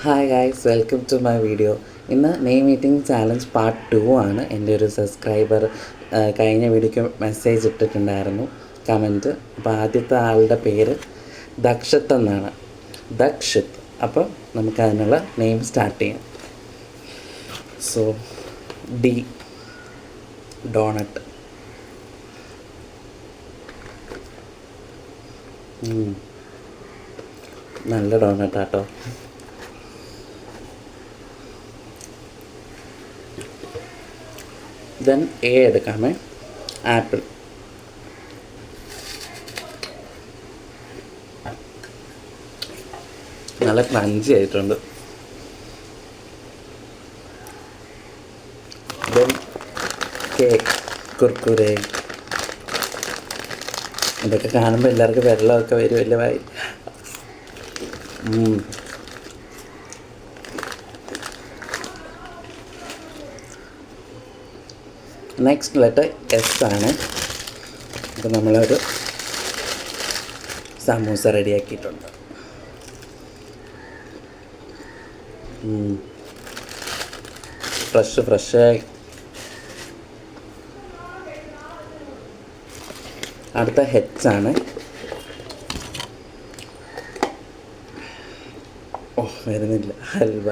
Hi guys, welcome to my video. ഇന്ന് name meeting challenge part 2 ആണ്. എൻ്റെ ഒരു സബ്സ്ക്രൈബർ കഴിഞ്ഞ വീഡിയോയ്ക്ക് മെസ്സേജ് ഇട്ടിട്ടുണ്ടായിരുന്നു, കമൻറ്റ്. അപ്പോൾ ആദ്യത്തെ ആളുടെ പേര് ദക്ഷത്ത് എന്നാണ്, ദക്ഷിത്ത്. അപ്പോൾ നമുക്കതിനുള്ള നെയിം സ്റ്റാർട്ട് ചെയ്യാം. So D, donut. നല്ല ഡോണട്ടാട്ടോ. ദെൻ എ എടുക്കാമേ, ആപ്പിൾ. നല്ല ക്രഞ്ചി ആയിട്ടുണ്ട്. Then cake, Kurkure. ഇതൊക്കെ കാണുമ്പോൾ എല്ലാവർക്കും വെള്ളമൊക്കെ വരുമല്ലോ ഭായി. നെക്സ്റ്റ് ലെറ്റർ എസ് ആണ്. അപ്പോൾ നമ്മളൊരു സമൂസ റെഡിയാക്കിയിട്ടുണ്ട്. ഫ്രഷ്. അടുത്ത ഹെച്ച് ആണ്. വരുന്നില്ല. ഹൽവ.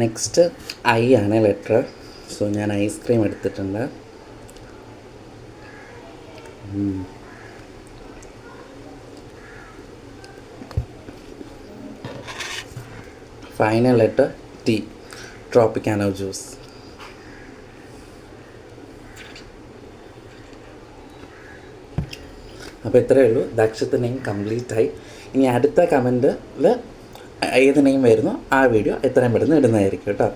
നെക്സ്റ്റ് ഐ ആണ് ലെറ്റർ. സോ ഞാൻ ഐസ്ക്രീം എടുത്തിട്ടുണ്ട്. Final letter T, Tropicana juice. അപ്പോൾ ഇത്രയേ ഉള്ളൂ. ദക്ഷത്ത് നെയിം കംപ്ലീറ്റ് ആയി. ഇനി അടുത്ത കമൻറ്റിൽ ഏത് നെയിം വരുന്നോ ആ വീഡിയോ എത്രയും പെട്ടെന്ന് ഇടുന്നതായിരിക്കും കേട്ടോ.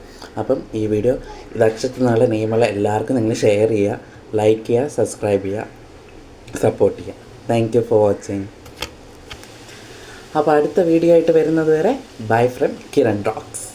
അപ്പം ഈ വീഡിയോ ദക്ഷത്ത് എന്നുള്ള നെയിമുള്ള എല്ലാവർക്കും നിങ്ങൾ ഷെയർ ചെയ്യുക, ലൈക്ക് ചെയ്യുക, സബ്സ്ക്രൈബ് ചെയ്യുക, സപ്പോർട്ട് ചെയ്യുക. Thank you for watching. അപ്പോൾ അടുത്ത വീഡിയോ ആയിട്ട് വരുന്നത് വരെ ബൈ ഫ്രം കിരൺ ടോക്സ്.